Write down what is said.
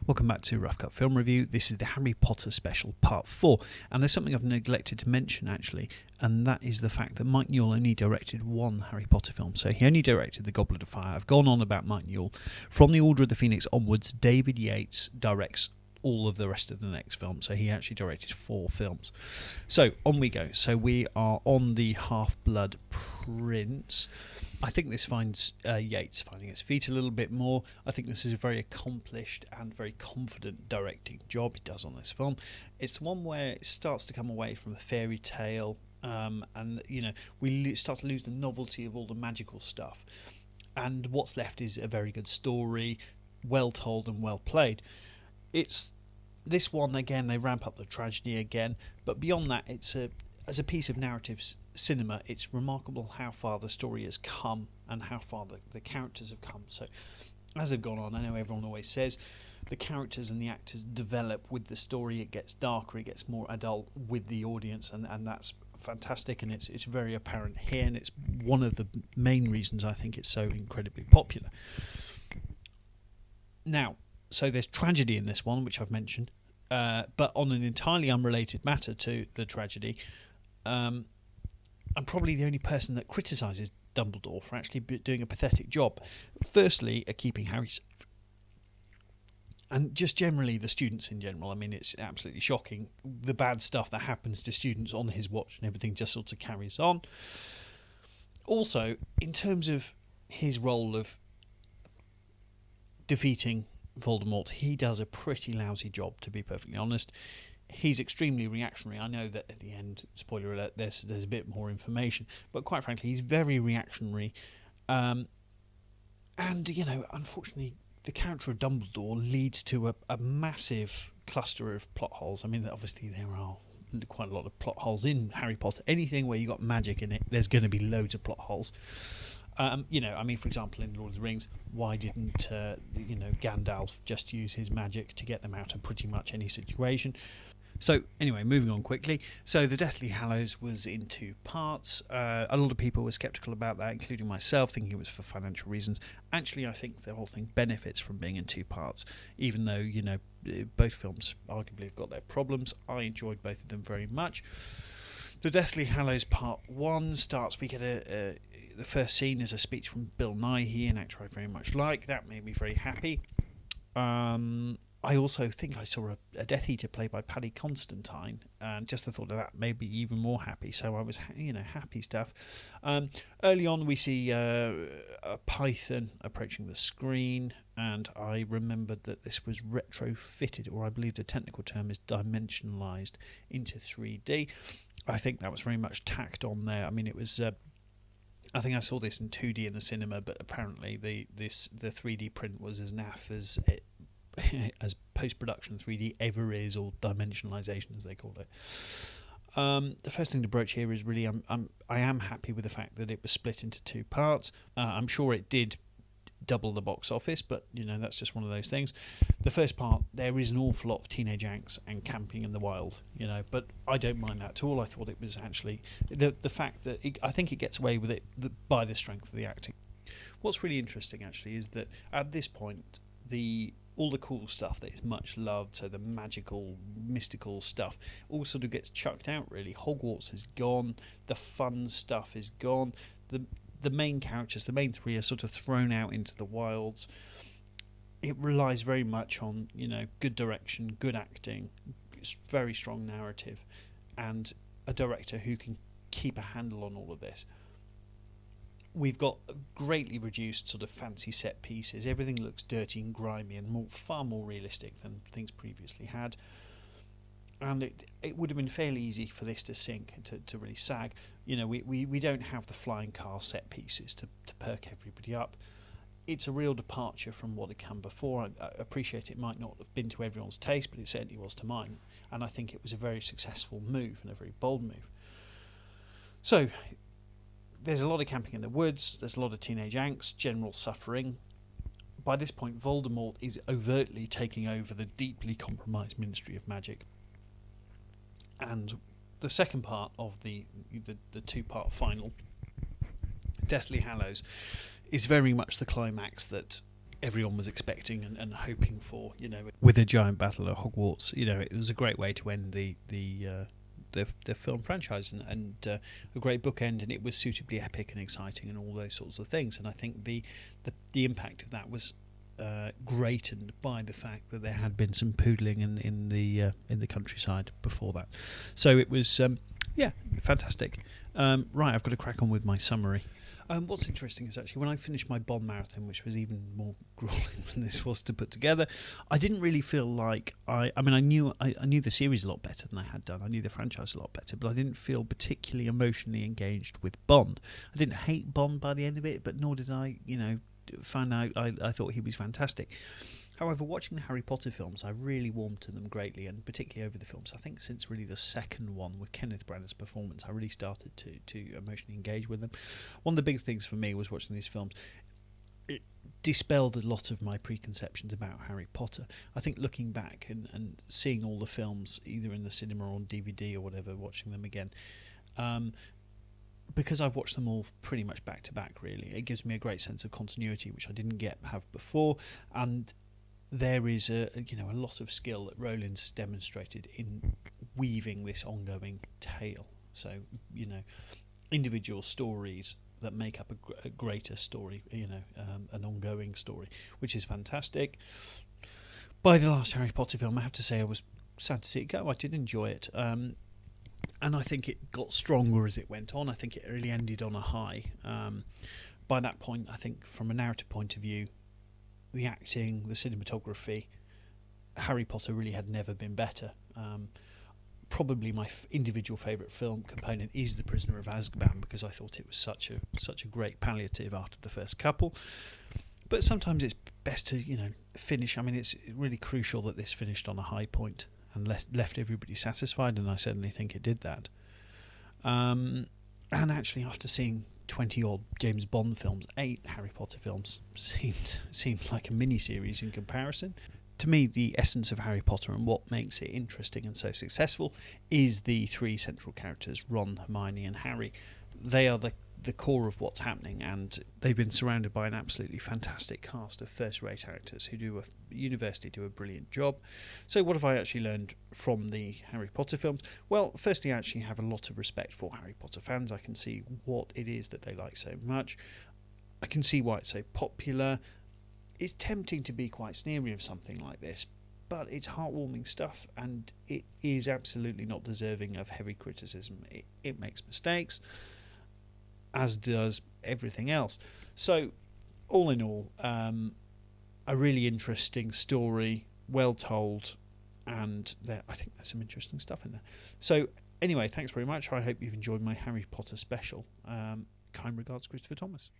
Welcome back to Rough Cut Film Review. This is the Harry Potter special part 4, and there's something I've neglected to mention actually, and that is the fact that Mike Newell only directed one Harry Potter film. So he only directed The Goblet of Fire. I've gone on about Mike Newell. From The Order of the Phoenix onwards, David Yates directs all of the rest of the next film, so he actually directed 4 films. So on we go. So we are on the Half-Blood Prince. I think this finds Yates finding its feet a little bit more. I think this is a very accomplished and very confident directing job he does on this film. It's the one where it starts to come away from a fairy tale, and we start to lose the novelty of all the magical stuff, and what's left is a very good story, well told and well played. It's this one again, they ramp up the tragedy again, but beyond that, as a piece of narrative cinema, it's remarkable how far the story has come and how far the characters have come. So as they've gone on, I know everyone always says the characters and the actors develop with the story. It gets darker, it gets more adult with the audience, and that's fantastic, and it's very apparent here, and it's one of the main reasons I think it's so incredibly popular. Now, so there's tragedy in this one, which I've mentioned, but on an entirely unrelated matter to the tragedy, I'm probably the only person that criticises Dumbledore for actually doing a pathetic job. Firstly, at keeping Harry safe, and just generally the students in general. I mean, it's absolutely shocking, the bad stuff that happens to students on his watch, and everything just sort of carries on. Also, in terms of his role of defeating Voldemort, he does a pretty lousy job, to be perfectly honest. He's extremely reactionary. I know that at the end, spoiler alert, there's a bit more information, but quite frankly, he's very reactionary. And, unfortunately, the character of Dumbledore leads to a massive cluster of plot holes. I mean, obviously there are quite a lot of plot holes in Harry Potter. Anything where you've got magic in it, there's going to be loads of plot holes. For example, in Lord of the Rings, why didn't Gandalf just use his magic to get them out of pretty much any situation? So anyway, moving on quickly. So the Deathly Hallows was in 2 parts. A lot of people were sceptical about that, including myself, thinking it was for financial reasons. Actually, I think the whole thing benefits from being in 2 parts, even though both films arguably have got their problems. I enjoyed both of them very much. The Deathly Hallows Part 1 starts, we get the first scene is a speech from Bill Nighy, an actor I very much like. That made me very happy. I also think I saw a Death Eater played by Paddy Constantine, and just the thought of that made me even more happy. So I was, happy stuff. Early on, we see a python approaching the screen, and I remembered that this was retrofitted, or I believe the technical term is dimensionalized into 3D. I think that was very much tacked on there. I mean, it was. I think I saw this in 2D in the cinema, but apparently the 3D print was as naff as post-production 3D ever is, or dimensionalization as they call it. The first thing to broach here is really I am happy with the fact that it was split into 2 parts. I'm sure it did double the box office, but that's just one of those things. The first part, there is an awful lot of teenage angst and camping in the wild, but I don't mind that at all. I thought it was actually the fact that I think it gets away with it by the strength of the acting. What's really interesting actually is that at this point, all the cool stuff that is much loved, so the magical, mystical stuff, all sort of gets chucked out really. Hogwarts is gone, the fun stuff is gone, the main characters, the main 3 are sort of thrown out into the wilds. It relies very much on, good direction, good acting, very strong narrative, and a director who can keep a handle on all of this. We've got greatly reduced sort of fancy set pieces. Everything looks dirty and grimy and far more realistic than things previously had. And it would have been fairly easy for this to sink, to really sag. We don't have the flying car set pieces to perk everybody up. It's a real departure from what had come before. I appreciate it might not have been to everyone's taste, but it certainly was to mine. And I think it was a very successful move and a very bold move. So there's a lot of camping in the woods, there's a lot of teenage angst, general suffering. By this point, Voldemort is overtly taking over the deeply compromised Ministry of Magic. And the second part of the 2-part final, Deathly Hallows, is very much the climax that everyone was expecting and hoping for. With a giant battle at Hogwarts, it was a great way to end the film franchise, and a great bookend, and it was suitably epic and exciting and all those sorts of things. And I think the impact of that was greatened by the fact that there had been some poodling in the countryside before that. So it was fantastic. Right, I've got to crack on with my summary. What's interesting is actually when I finished my Bond marathon, which was even more grueling than this was to put together, I didn't really feel like I knew the series a lot better than I had done. I knew the franchise a lot better, but I didn't feel particularly emotionally engaged with Bond. I didn't hate Bond by the end of it, but nor did I, find out I thought he was fantastic. However, watching the Harry Potter films, I really warmed to them greatly, and particularly over the films. I think since really the second one with Kenneth Branagh's performance, I really started to emotionally engage with them. One of the big things for me was watching these films. It dispelled a lot of my preconceptions about Harry Potter. I think looking back and seeing all the films, either in the cinema or on DVD or whatever, watching them again, because I've watched them all pretty much back to back, really, it gives me a great sense of continuity, which I didn't have before, and there is a lot of skill that Rowling's demonstrated in weaving this ongoing tale. So, individual stories that make up a greater story, an ongoing story, which is fantastic. By the last Harry Potter film, I have to say I was sad to see it go. I did enjoy it. And I think it got stronger as it went on. I think it really ended on a high. By that point, I think from a narrative point of view, the acting, the cinematography, Harry Potter really had never been better. Probably my individual favourite film component is The Prisoner of Azkaban, because I thought it was such a great palliative after the first couple. But sometimes it's best to finish. I mean, it's really crucial that this finished on a high point and left everybody satisfied, and I certainly think it did that. And actually, after seeing 20-odd James Bond films, 8 Harry Potter films seemed like a mini-series in comparison. To me, the essence of Harry Potter and what makes it interesting and so successful is the 3 central characters, Ron, Hermione and Harry. They are the core of what's happening, and they've been surrounded by an absolutely fantastic cast of first-rate actors who do a brilliant job. So what have I actually learned from the Harry Potter films? Well, firstly, I actually have a lot of respect for Harry Potter fans. I can see what it is that they like so much. I can see why it's so popular. It's tempting to be quite sneery of something like this, but it's heartwarming stuff, and it is absolutely not deserving of heavy criticism. It makes mistakes, as does everything else. So, all in all, a really interesting story, well told, and I think there's some interesting stuff in there. So, anyway, thanks very much. I hope you've enjoyed my Harry Potter special. Kind regards, Christopher Thomas.